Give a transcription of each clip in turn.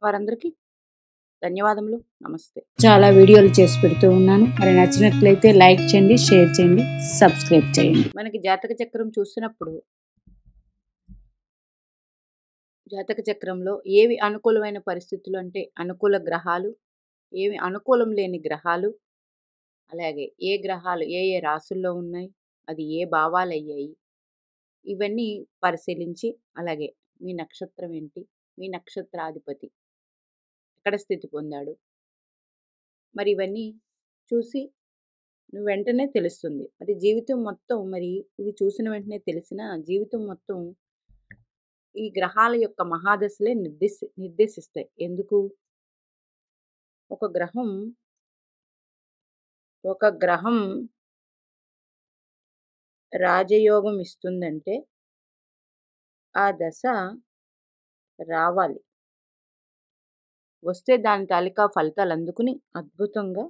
వారందరికీ ధన్యవాదములు. నమస్తే. చాలా వీడియోలు చేసి పెడుతూ ఉన్నాను. మరి నచ్చినట్లయితే లైక్ చేయండి, షేర్ చేయండి, సబ్స్క్రైబ్ చేయండి. మనకి జాతక చక్రం చూసినప్పుడు జాతక చక్రంలో ఏవి అనుకూలమైన పరిస్థితులు అంటే అనుకూల గ్రహాలు, ఏవి అనుకూలం లేని గ్రహాలు, అలాగే ఏ గ్రహాలు ఏ ఏ రాసుల్లో ఉన్నాయి, అది ఏ భావాలయ్యాయి, ఇవన్నీ పరిశీలించి, అలాగే మీ నక్షత్రం ఏంటి, మీ నక్షత్రాధిపతి ఎక్కడ స్థితి పొందాడు, మరి ఇవన్నీ చూసి నువ్వు వెంటనే తెలుస్తుంది. మరి జీవితం మొత్తం మరి ఇది చూసిన వెంటనే తెలిసిన జీవితం మొత్తం ఈ గ్రహాల యొక్క మహాదశలే నిర్దేశిస్తాయి. ఎందుకు? ఒక గ్రహం ఒక గ్రహం రాజయోగం ఇస్తుందంటే ఆ దశ రావాలి. వస్తే దాని తాలూకా ఫలితాలు అందుకుని అద్భుతంగా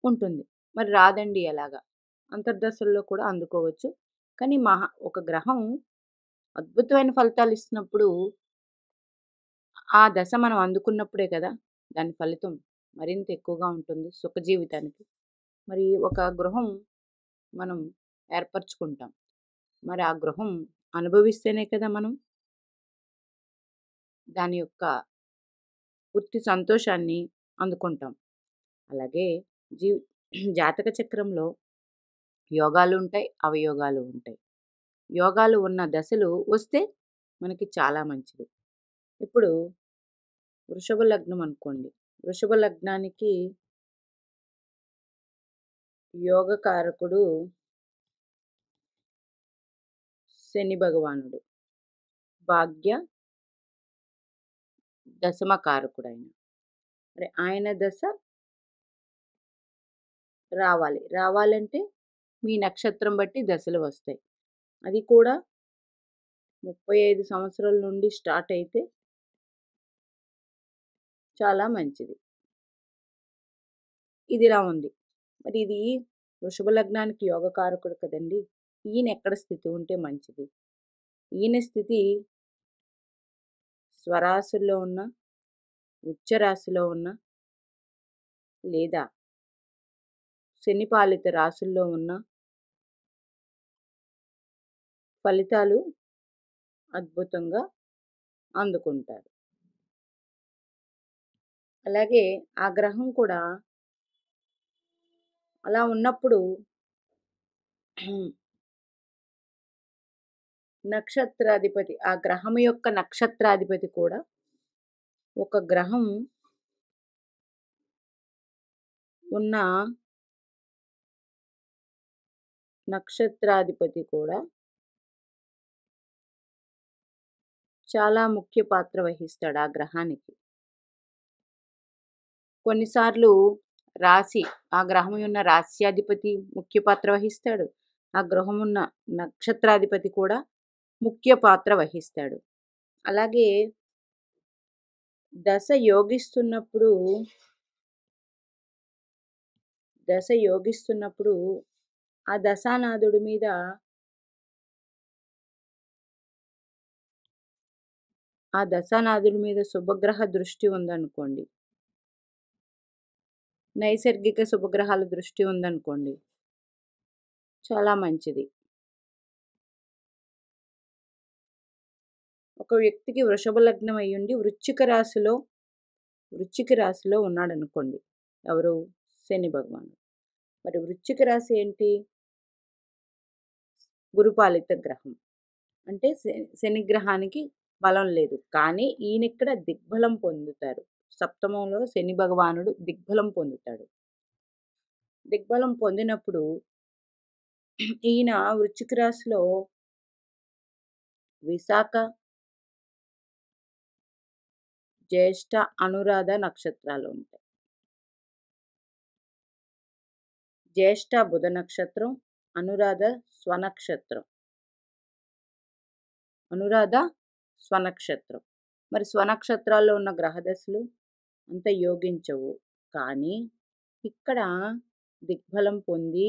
ఉంటుంది. మరి రాదండి ఎలాగా? అంతర్దశల్లో కూడా అందుకోవచ్చు. కానీ ఒక గ్రహం అద్భుతమైన ఫలితాలు ఇస్తున్నప్పుడు ఆ దశ మనం అందుకున్నప్పుడే కదా దాని ఫలితం మరింత ఎక్కువగా ఉంటుంది సుఖ జీవితానికి. మరి ఒక గృహం మనం ఏర్పరచుకుంటాం. మరి ఆ గృహం అనుభవిస్తేనే కదా మనం దాని యొక్క పూర్తి సంతోషాన్ని అందుకుంటాం. అలాగే జీ జాతక చక్రంలో యోగాలు ఉంటాయి, అవయోగాలు ఉంటాయి. యోగాలు ఉన్న దశలు వస్తే మనకి చాలా మంచిది. ఇప్పుడు వృషభ లగ్నం అనుకోండి. వృషభ లగ్నానికి యోగకారకుడు శని భగవానుడు. భాగ్య దశమకారకుడైన. మరి ఆయన దశ రావాలి. రావాలంటే మీ నక్షత్రం బట్టి దశలు వస్తాయి. అది కూడా 35 సంవత్సరాల నుండి స్టార్ట్ అయితే చాలా మంచిది. ఇదిలా ఉంది. మరి ఇది వృషభ లగ్నానికి యోగకారకుడు కదండీ! ఈయన ఎక్కడ స్థితి ఉంటే మంచిది? ఈయన స్థితి స్వరాశుల్లో ఉన్న, ఉచ్చ రాశిలో ఉన్న, లేదా శని పాలిత రాశుల్లో ఉన్న ఫలితాలు అద్భుతంగా అందుకుంటారు. అలాగే ఆ గ్రహం కూడా అలా ఉన్నప్పుడు నక్షత్రాధిపతి ఆ గ్రహం యొక్క నక్షత్రాధిపతి కూడా ఒక గ్రహం ఉన్న నక్షత్రాధిపతి కూడా చాలా ముఖ్య పాత్ర వహిస్తాడు ఆ గ్రహానికి. కొన్నిసార్లు రాశి ఆ గ్రహం ఉన్న రాశ్యాధిపతి ముఖ్య పాత్ర వహిస్తాడు. ఆ గ్రహం ఉన్న నక్షత్రాధిపతి కూడా ముఖ్య పాత్ర వహిస్తాడు. అలాగే దశ యోగిస్తున్నప్పుడు ఆ దశానాథుడి మీద శుభగ్రహ దృష్టి ఉందనుకోండి, నైసర్గిక శుభగ్రహాల దృష్టి ఉందనుకోండి, చాలా మంచిది. ఒక వ్యక్తికి వృషభ లగ్నం అయ్యుండి వృశ్చిక రాశిలో ఉన్నాడనుకోండి. ఎవరు? శని భగవానుడు. మరి వృశ్చిక రాశి ఏంటి? గురుపాలిత గ్రహం. అంటే శని గ్రహానికి బలం లేదు. కానీ ఈయనిక్కడ దిగ్బలం పొందుతారు. సప్తమంలో శని భగవానుడు దిగ్బలం పొందుతాడు. దిగ్బలం పొందినప్పుడు ఈయన వృశ్చిక రాశిలో విశాఖ, జ్యేష్ఠ, అనురాధ నక్షత్రాలు ఉంటాయి. జ్యేష్ఠ బుధ నక్షత్రం, అనురాధ స్వనక్షత్రం. మరి స్వనక్షత్రాల్లో ఉన్న గ్రహదశలు అంత యోగించవు. కానీ ఇక్కడ దిగ్బలం పొంది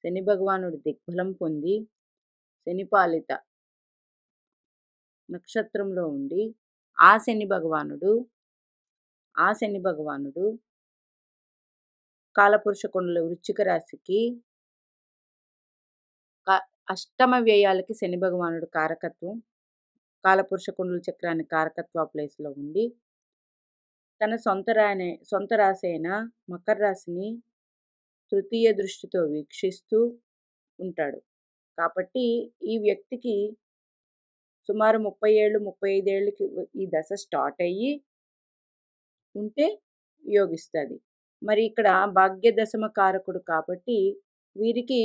శని భగవానుడు దిగ్బలం పొంది శనిపాలిత నక్షత్రంలో ఉండి ఆ శని భగవానుడు ఆ శని భగవానుడు కాలపురుష కుండల వృశ్చిక రాశికి అష్టమ వ్యయాలకి శని భగవానుడు కారకత్వం. కాలపురుష కుండల చక్రాన్ని కారకత్వ ప్లేస్‌లో ఉండి తన సొంత రాశి అయిన మకర రాశిని తృతీయ దృష్టితో వీక్షిస్తూ ఉంటాడు. కాబట్టి ఈ వ్యక్తికి సుమారు 30 ఏళ్ళు, 35 ఏళ్ళకి ఈ దశ స్టార్ట్ అయ్యి ఉంటే యోగిస్తది. మరి ఇక్కడ భాగ్య దశమ కారకుడు కాబట్టి వీరికి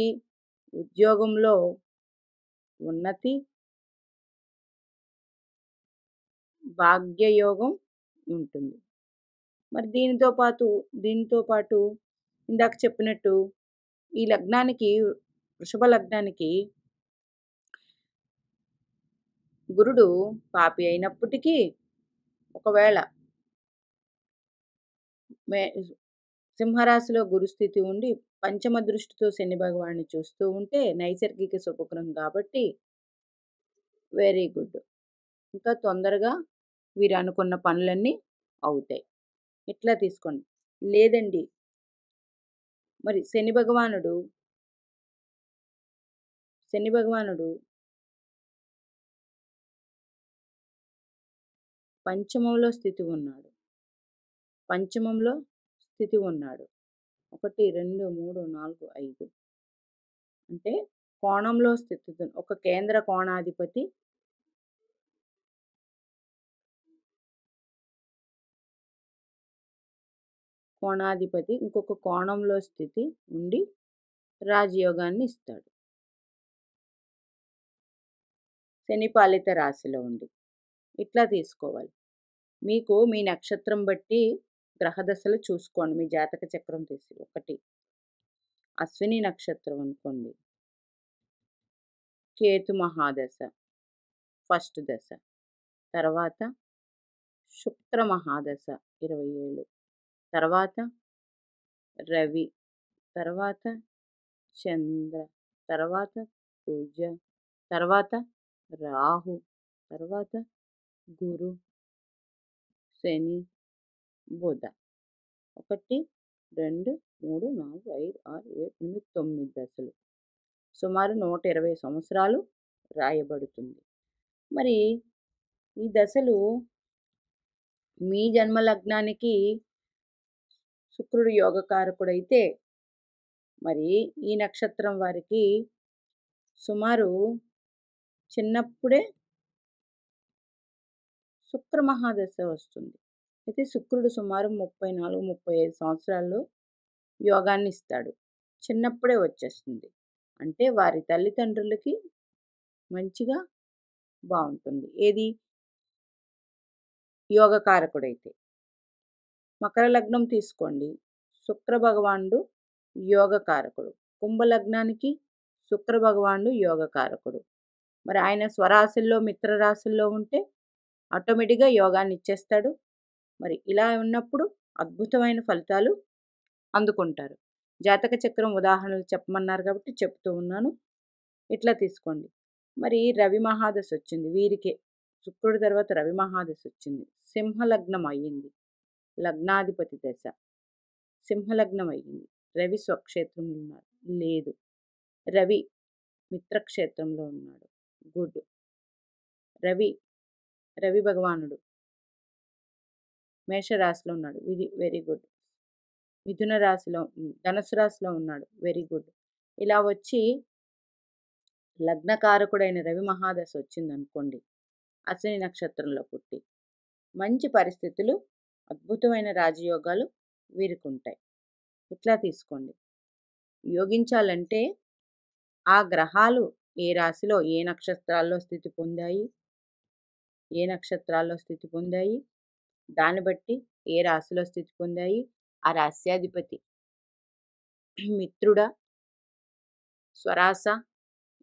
ఉద్యోగంలో ఉన్నతి, భాగ్యయోగం ఉంటుంది. మరి దీనితో పాటు ఇందాక చెప్పినట్టు ఈ లగ్నానికి వృషభ లగ్నానికి గురుడు పాపి అయినప్పటికీ ఒకవేళ సింహరాశిలో గురుస్థితి ఉండి పంచమ దృష్టితో శని భగవాన్ని చూస్తూ ఉంటే నైసర్గిక శుభగ్రహం కాబట్టి వెరీ గుడ్. ఇంకా తొందరగా వీరు అనుకున్న పనులన్నీ అవుతాయి. ఇట్లా తీసుకోండి. లేదండి మరి శని భగవానుడు పంచమంలో స్థితి ఉన్నాడు. 1, 2, 3, 4, 5 అంటే కోణంలో స్థితి ఒక కేంద్ర కోణాధిపతి ఇంకొక కోణంలో స్థితి ఉండి రాజయోగాన్ని ఇస్తాడు. శని పాలిత రాశిలో ఉండి ఇట్లా తీసుకోవాలి. మీకు మీ నక్షత్రం బట్టి గ్రహదశలు చూసుకోండి. మీ జాతక చక్రం తీసి 1 అశ్విని నక్షత్రం అనుకోండి, కేతు మహాదశ ఫస్ట్ దశ, తర్వాత శుక్ర మహాదశ 20 ఏళ్ళు, తర్వాత రవి, తర్వాత చంద్ర, తర్వాత కుజ, తర్వాత రాహు, తర్వాత గురు, శని, బుధ 1, 2, 3, 4, 5, 6, 7, 8, 9 దశలు. సుమారు 120 సంవత్సరాలు రాయబడుతుంది. మరి ఈ దశలు మీ జన్మ లగ్నానికి శుక్రుడు యోగకారకుడైతే మరి ఈ నక్షత్రం వారికి సుమారు చిన్నప్పుడే శుక్ర మహాదశ వస్తుంది. అయితే శుక్రుడు సుమారు 34, 35 సంవత్సరాల్లో యోగాన్ని ఇస్తాడు. చిన్నప్పుడే వచ్చేస్తుంది. అంటే వారి తల్లిదండ్రులకి మంచిగా బాగుంటుంది. ఏది యోగకారకుడైతే. మకర లగ్నం తీసుకోండి, శుక్ర భగవానుడు యోగకారకుడు. కుంభలగ్నానికి శుక్ర భగవానుడు యోగకారకుడు. మరి ఆయన స్వరాశుల్లో మిత్రరాశుల్లో ఉంటే ఆటోమేటిక్గా యోగాన్ని ఇచ్చేస్తాడు. మరి ఇలా ఉన్నప్పుడు అద్భుతమైన ఫలితాలు అందుకుంటారు. జాతక చక్రం ఉదాహరణలు చెప్పమన్నారు కాబట్టి చెప్తూ ఉన్నాను. ఇట్లా తీసుకోండి. మరి రవి మహాదశ వచ్చింది వీరికే. శుక్రుడి తర్వాత రవి మహాదశ వచ్చింది. సింహలగ్నం అయ్యింది. లగ్నాధిపతి దశ సింహలగ్నం అయ్యింది. రవి స్వక్షేత్రంలో ఉన్నాడు లేదు, రవి మిత్రక్షేత్రంలో ఉన్నాడు. గుడ్. రవి భగవానుడు మేషరాశిలో ఉన్నాడు. Very good. మిథున రాశిలో ధనుసు రాశిలో ఉన్నాడు. Very good. ఇలా వచ్చి లగ్నకారకుడైన రవి మహాదశ వచ్చిందనుకోండి, అశ్విని నక్షత్రంలో పుట్టి మంచి పరిస్థితులు, అద్భుతమైన రాజయోగాలు వీరికి ఉంటాయి. ఇట్లా తీసుకోండి. యోగించాలంటే ఆ గ్రహాలు ఏ రాశిలో ఏ నక్షత్రాల్లో స్థితి పొందాయి, దాన్ని బట్టి ఏ రాశిలో స్థితి పొందాయి, ఆ రాశ్యాధిపతి మిత్రుడా, స్వరాశ,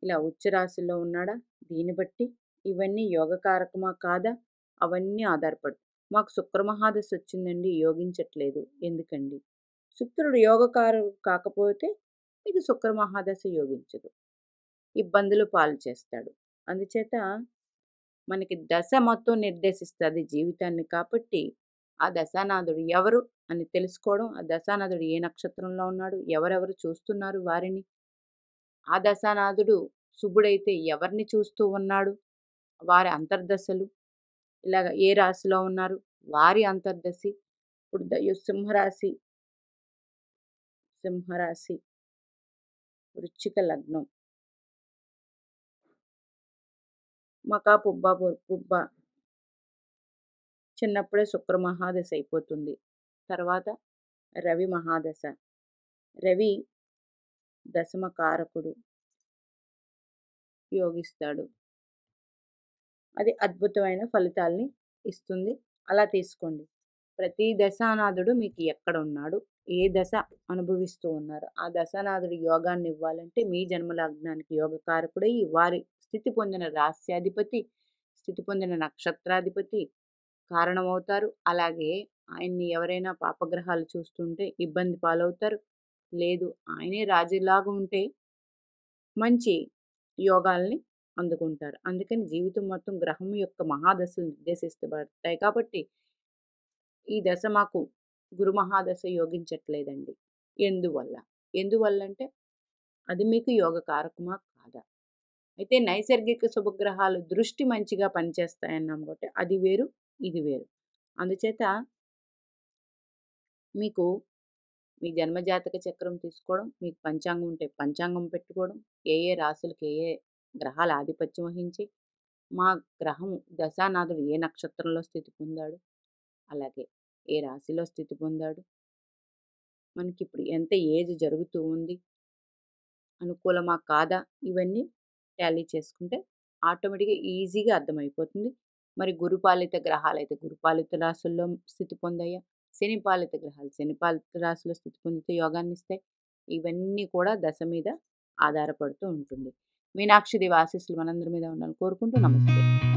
ఇలా ఉచ్చ రాశిలో ఉన్నాడా, దీన్ని బట్టి ఇవన్నీ యోగకారకమా కాదా అవన్నీ ఆధారపడు. మాకు శుక్ర మహాదశ వచ్చిందండి, యోగించట్లేదు ఎందుకండి? శుక్రుడు యోగకారుడు కాకపోతే మీకు శుక్ర మహాదశ యోగించదు, ఇబ్బందులు పాలు చేస్తాడు. అందుచేత మనకి దశ మొత్తం నిర్దేశిస్తది జీవితాన్ని. కాబట్టి ఆ దశానాథుడు ఎవరు అని తెలుసుకోవడం, ఆ దశానాథుడు ఏ నక్షత్రంలో ఉన్నాడు, ఎవరెవరు చూస్తున్నారు వారిని, ఆ దశానాథుడు శుభుడైతే ఎవరిని చూస్తూ ఉన్నాడు, వారి అంతర్దశలు, ఇలాగ ఏ రాశిలో ఉన్నారు, వారి అంతర్దశి. ఇప్పుడు సింహరాశి, సింహరాశి, వృశ్చిక లగ్నం, మకా పుబ్బ పుబ్బ చిన్నప్పుడే శుక్ర మహాదశ అయిపోతుంది. తర్వాత రవి మహాదశ. రవి దశమ కారకుడు, యోగిస్తాడు. అది అద్భుతమైన ఫలితాల్ని ఇస్తుంది. అలా తీసుకోండి. ప్రతి దశానాథుడు మీకు ఎక్కడ ఉన్నాడు, ఏ దశ అనుభవిస్తూ ఉన్నారు, ఆ దశానాథుడు యోగాన్ని ఇవ్వాలంటే మీ జన్మ లగ్నానికి యోగకారకుడై వారి స్థితి పొందిన రాస్యాధిపతి, స్థితి పొందిన నక్షత్రాధిపతి కారణమవుతారు. అలాగే ఆయన్ని ఎవరైనా పాపగ్రహాలు చూస్తుంటే ఇబ్బంది పాలవుతారు. లేదు ఆయనే రాజులాగా ఉంటే మంచి యోగాల్ని అందుకుంటారు. అందుకని జీవితం మొత్తం గ్రహం యొక్క మహాదశలు నిర్దేశిస్తబడతాయి కాబట్టి ఈ దశ మాకు గురు మహాదశ యోగించట్లేదండి. ఎందువల్ల? ఎందువల్లంటే అది మీకు యోగ కారకమా కాదా? అయితే నైసర్గిక శుభగ్రహాలు దృష్టి మంచిగా పనిచేస్తాయన్నాం కాబట్టి అది వేరు, ఇది వేరు. అందుచేత మీకు మీ జన్మజాతక చక్రం తీసుకోవడం, మీకు పంచాంగం ఉంటే పంచాంగం పెట్టుకోవడం, ఏ ఏ రాశులకి ఏ ఏ గ్రహాల ఆధిపత్యం వహించి, మా గ్రహం దశానాథుడు ఏ నక్షత్రంలో స్థితి పొందాడు, అలాగే ఏ రాశిలో స్థితి పొందాడు, మనకిప్పుడు ఎంత ఏజ్ జరుగుతూ ఉంది, అనుకూలమా కాదా, ఇవన్నీ టాలీ చేసుకుంటే ఆటోమేటిక్‌గా ఈజీగా అర్థమైపోతుంది. మరి గురుపాలిత గ్రహాలైతే గురుపాలిత రాశుల్లో స్థితి పొందాయా, శనిపాలిత గ్రహాలు శనిపాలిత రాశిలో స్థితి పొందితే యోగాన్నిస్తాయి. ఇవన్నీ కూడా దశ మీద ఆధారపడుతూ ఉంటుంది. మీనాక్షి దేవి ఆశీస్సులు మనందరి మీద ఉండాలని కోరుకుంటూ నమస్తే.